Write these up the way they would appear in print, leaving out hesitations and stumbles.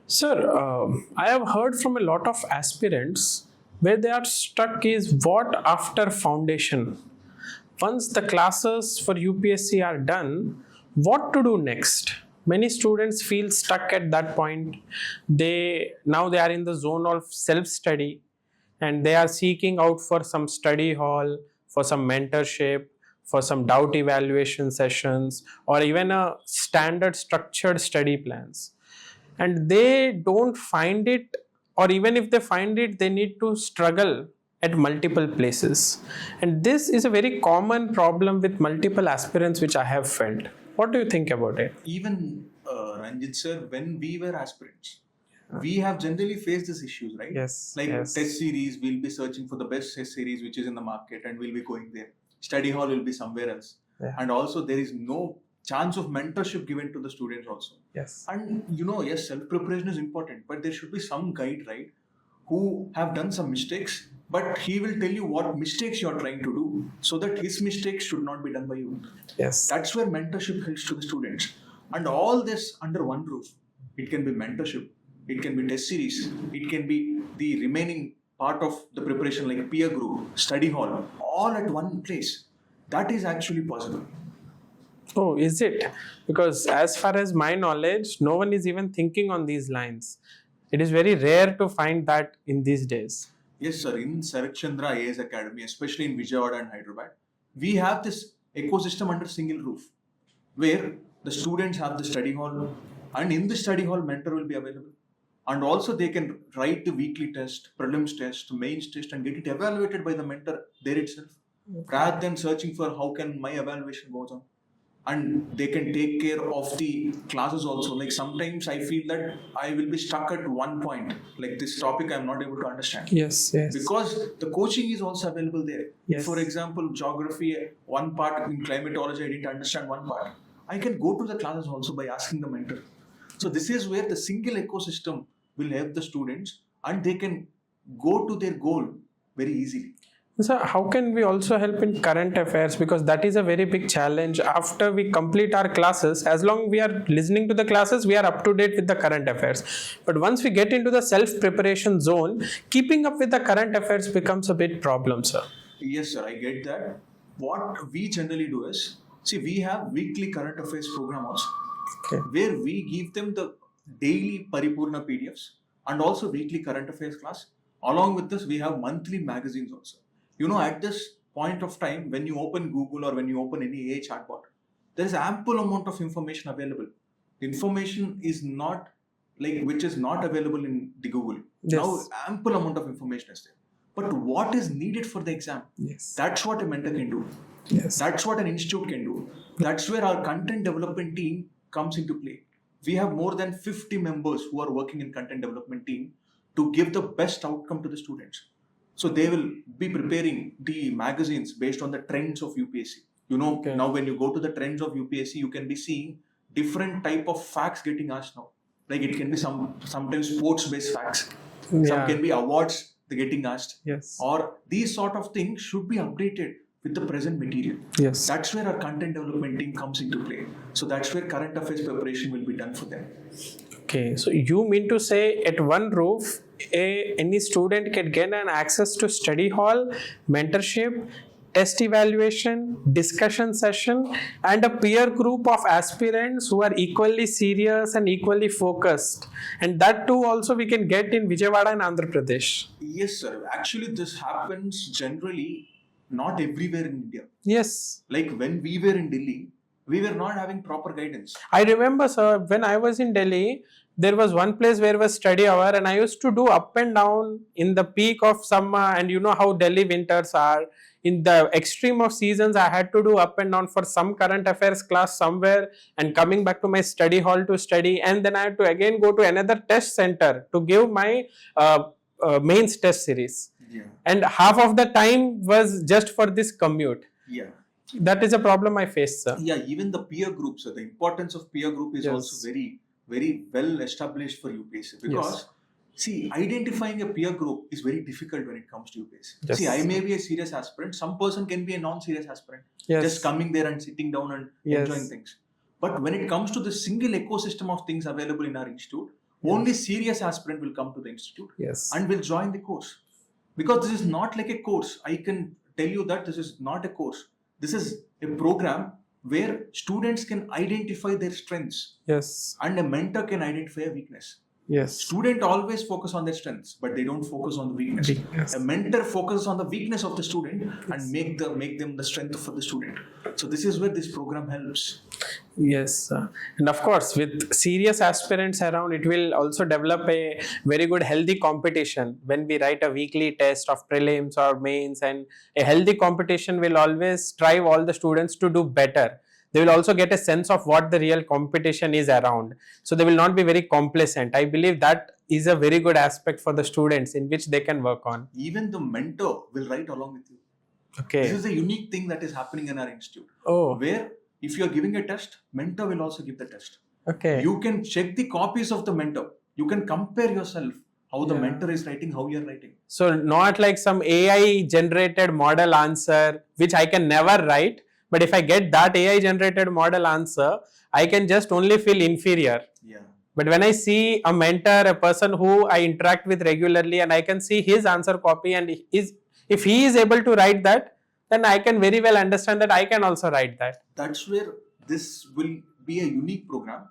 Sir, I have heard from a lot of aspirants where they are stuck is what after foundation. Once the classes for UPSC are done, what to do next? Many students feel stuck at that point. They are in the zone of self-study and they are seeking out for some study hall, for some mentorship, for some doubt evaluation sessions, or even a standard structured study plans, and they don't find it, or even if they find it they need to struggle at multiple places, and this is a very common problem with multiple aspirants which I have felt. What do you think about it? Even Ranjit sir, when we were aspirants, we have generally faced these issues, right? Yes, Like yes. test series, we'll be searching for the best test series which is in the market and we'll be going there. Study hall will be somewhere else. Yeah. And also there is no chance of mentorship given to the students also. Yes. And yes, self-preparation is important, but there should be some guide, right? Who have done some mistakes, but he will tell you what mistakes you are trying to do so that his mistakes should not be done by you. Yes. That's where mentorship helps to the students. And all this under one roof. It can be mentorship, it can be test series, it can be the remaining part of the preparation like peer group, study hall, all at one place. That is actually possible. Oh, is it? Because as far as my knowledge, no one is even thinking on these lines. It is very rare to find that in these days. Yes, sir. In Sarat Chandra IAS Academy, especially in Vijayawada and Hyderabad, we have this ecosystem under single roof where the students have the study hall, and in the study hall, mentor will be available. And also, they can write the weekly test, prelims test, mains test, and get it evaluated by the mentor there itself, rather than searching for how can my evaluation goes on. And they can take care of the classes also. Like sometimes I feel that I will be stuck at one point, like this topic I'm not able to understand. Yes, yes. Because the coaching is also available there. Yes. For example, geography, one part in climatology, I didn't understand one part. I can go to the classes also by asking the mentor. So this is where the single ecosystem will help the students and they can go to their goal very easily. So how can we also help in current affairs, because that is a very big challenge. After we complete our classes, as long we are listening to the classes, we are up to date with the current affairs, but once we get into the self preparation zone, keeping up with the current affairs becomes a big problem, sir. Yes, sir, I get that. What we generally do is, see, we have weekly current affairs program also, Okay. where we give them the daily Paripurna PDFs and also weekly current affairs class. Along with this, we have monthly magazines also. At this point of time, when you open Google or when you open any AI chatbot, there is ample amount of information available. The information is not which is not available in the Google. Yes. Now, ample amount of information is there. But what is needed for the exam? Yes. That's what a mentor can do. Yes. That's what an institute can do. That's where our content development team comes into play. We have more than 50 members who are working in content development team to give the best outcome to the students. So they will be preparing the magazines based on the trends of UPSC. Okay. Now when you go to the trends of UPSC, you can be seeing different type of facts getting asked now. Like it can be sometimes sports-based facts. Yeah. Some can be awards getting asked. Yes. Or these sort of things should be updated with the present material. Yes. That's where our content development team comes into play. So that's where current affairs preparation will be done for them. Okay, so you mean to say at one roof, any student can get an access to study hall, mentorship, test evaluation, discussion session, and a peer group of aspirants who are equally serious and equally focused. And that too also we can get in Vijayawada and Andhra Pradesh. Yes, sir. Actually, this happens generally not everywhere in India. Yes. Like when we were in Delhi, we were not having proper guidance. I remember, sir, when I was in Delhi, there was one place where was study hour, and I used to do up and down in the peak of summer, and you know how Delhi winters are. In the extreme of seasons, I had to do up and down for some current affairs class somewhere and coming back to my study hall to study, and then I had to again go to another test center to give my mains test series. Yeah. And half of the time was just for this commute. Yeah. That is a problem I face, sir. Yeah, even the peer groups, the importance of peer group is Yes. also very, very well established for UPSC because see, identifying a peer group is very difficult when it comes to UPSC. Yes. See, I may be a serious aspirant, some person can be a non-serious aspirant, Yes. just coming there and sitting down and Yes. enjoying things. But when it comes to the single ecosystem of things available in our institute, Only serious aspirant will come to the institute Yes. and will join the course. Because this is not like a course. I can tell you that this is not a course. This is a program where students can identify their strengths Yes. and a mentor can identify a weakness. Yes. Student always focus on their strengths, but they don't focus on the weakness. Weakness. A mentor focuses on the weakness of the student and make them the strength for the student. So this is where this program helps. Yes, and of course, with serious aspirants around, it will also develop a very good healthy competition. When we write a weekly test of prelims or mains, and a healthy competition will always strive all the students to do better. They will also get a sense of what the real competition is around. So they will not be very complacent. I believe that is a very good aspect for the students in which they can work on. Even the mentor will write along with you. Okay. This is a unique thing that is happening in our institute. Oh. Where if you are giving a test, mentor will also give the test. Okay. You can check the copies of the mentor. You can compare yourself how the Yeah. mentor is writing, how you are writing. So not like some AI generated model answer which I can never write, but if I get that AI generated model answer, I can just only feel inferior. Yeah. But when I see a mentor, a person who I interact with regularly, and I can see his answer copy, and if he is able to write that, then I can very well understand that I can also write that. That's where this will be a unique program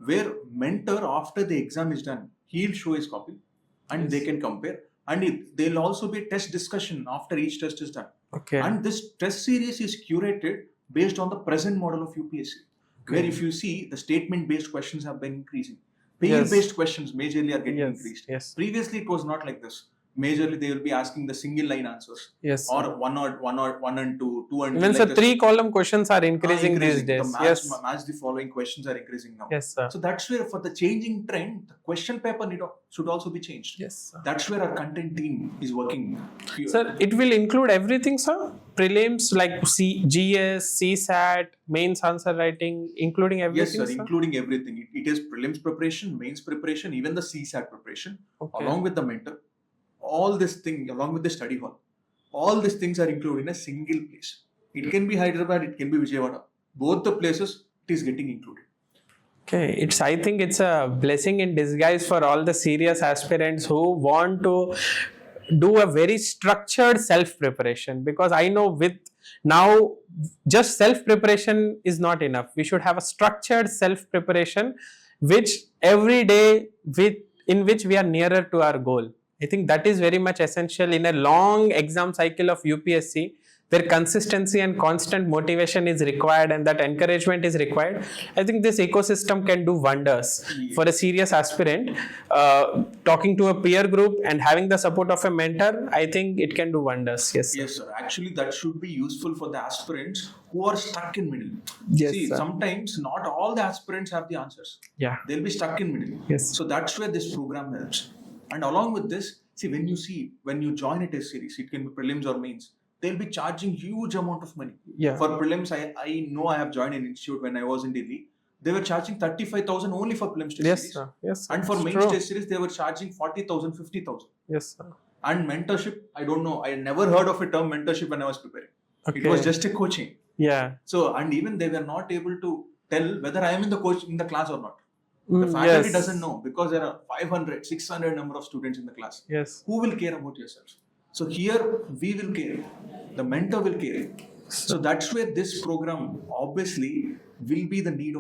where mentor, after the exam is done, he'll show his copy and Yes. they can compare. And there'll also be a test discussion after each test is done. Okay. And this test series is curated based on the present model of UPSC. Where if you see, the statement-based questions have been increasing. Pair-based questions majorly are getting Yes. increased. Yes. Previously, it was not like this. Majorly, they will be asking the single-line answers. Yes. Or one and two, two and Even two. so, like this. 3-column questions are increasing these The days. match, Yes. match the following questions are increasing now. Yes, sir. So that's where, for the changing trend, the question paper should also be changed. Yes, sir. That's where our content team is working. Sir, it will include everything, sir? Prelims like GS, CSAT, mains answer writing, including Yes, everything, sir, including everything. It is prelims preparation, mains preparation, even the CSAT preparation, Okay. along with the mentor. All this thing, along with the study hall. All these things are included in a single place. It can be Hyderabad, it can be Vijayawada. Both the places, it is getting included. Okay, I think it's a blessing in disguise for all the serious aspirants who want to do a very structured self-preparation, because I know with now just self-preparation is not enough. We should have a structured self-preparation which every day in which we are nearer to our goal. I think that is very much essential in a long exam cycle of UPSC, where consistency and constant motivation is required and that encouragement is required. I think this ecosystem can do wonders for a serious aspirant. Talking to a peer group and having the support of a mentor, I think it can do wonders. Yes. Yes, sir. Actually, that should be useful for the aspirants who are stuck in middle. Yes, See, sir. sometimes not all the aspirants have the answers. Yeah. They'll be stuck in middle. Yes. So that's where this program helps. And along with this, when you join a test series, it can be prelims or mains, they'll be charging huge amount of money. Yeah. For prelims, I know I have joined an institute when I was in Delhi. They were charging 35,000 only for prelims test Yes, series. sir. Yes, sir. And for It's mains true. test series, they were charging 40,000, 50,000. Yes, sir. And mentorship, I don't know. I never heard of a term mentorship when I was preparing. Okay. It was just a coaching. Yeah. So, and even they were not able to tell whether I am in the class or not. The faculty Yes. doesn't know because there are 500, 600 number of students in the class. Yes. Who will care about yourself? So here we will care. The mentor will care. So that's where this program obviously will be the need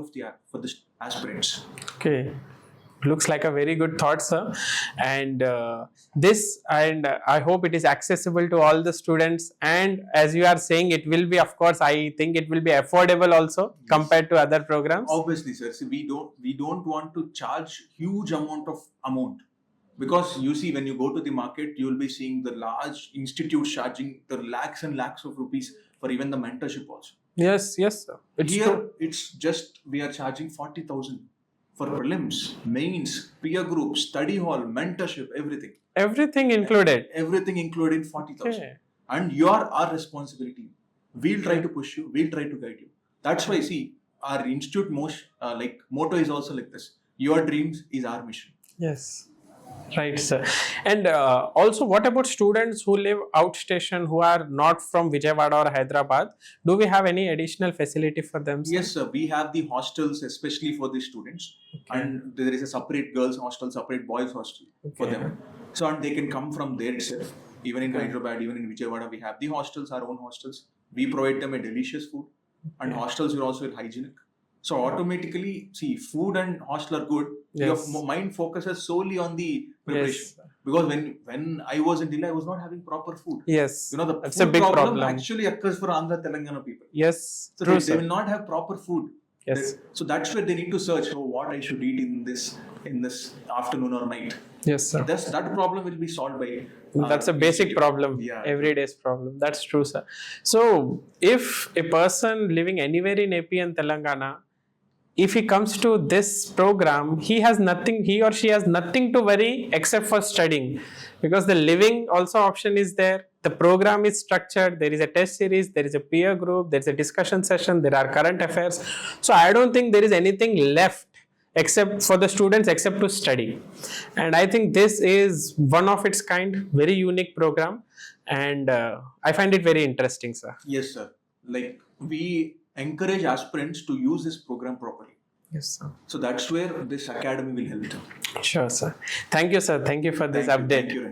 for the aspirants. Okay. Looks like a very good thought, sir. And I hope it is accessible to all the students. And as you are saying, it will be, of course, I think it will be affordable also compared to other programs. Obviously, sir. See, we don't want to charge huge amount. Because you see, when you go to the market, you will be seeing the large institutes charging the lakhs and lakhs of rupees for even the mentorship also. Yes, sir. It's just we are charging 40,000 for prelims, mains, peer group, study hall, mentorship, everything. Everything included. Everything included 40,000. Okay. And you are our responsibility. We'll try to push you. We'll try to guide you. That's why, see, our institute motto is also like this. Your dreams is our mission. Yes. Right, sir. And also, what about students who live outstation who are not from Vijayawada or Hyderabad? Do we have any additional facility for them, sir? Yes, sir. We have the hostels especially for the students, and there is a separate girls' hostel, separate boys' hostel for Okay. them. So, and they can come from there itself. Even in Hyderabad, even in Vijayawada, we have the hostels, our own hostels. We provide them a delicious food, and hostels are also hygienic. So automatically, see, food and hostel are good. Yes. Your mind focuses solely on the preparation. Yes. Because when I was in Delhi, I was not having proper food. Yes. You know, the That's food a big problem. actually occurs for Andhra Telangana people. Yes. So True, they sir. will not have proper food. Yes. So that's where they need to search for what I should eat in this afternoon or night. Yes, sir. That problem will be solved by. That's a basic problem, Yeah. everyday's problem. That's true, sir. So, if a person living anywhere in AP and Telangana, if he comes to this program, he or she has nothing to worry except for studying, because the living also option is there. The program is structured. There is a test series. There is a peer group. There is a discussion session. There are current affairs. So, I don't think there is anything left except for the students except to study. And I think this is one of its kind, very unique program, and I find it very interesting, sir. Yes, sir. Like, we encourage aspirants to use this program properly. Yes, sir. So that's where this academy will help them. Sure, sir. Thank you, sir. Thank you for this update. Thank you.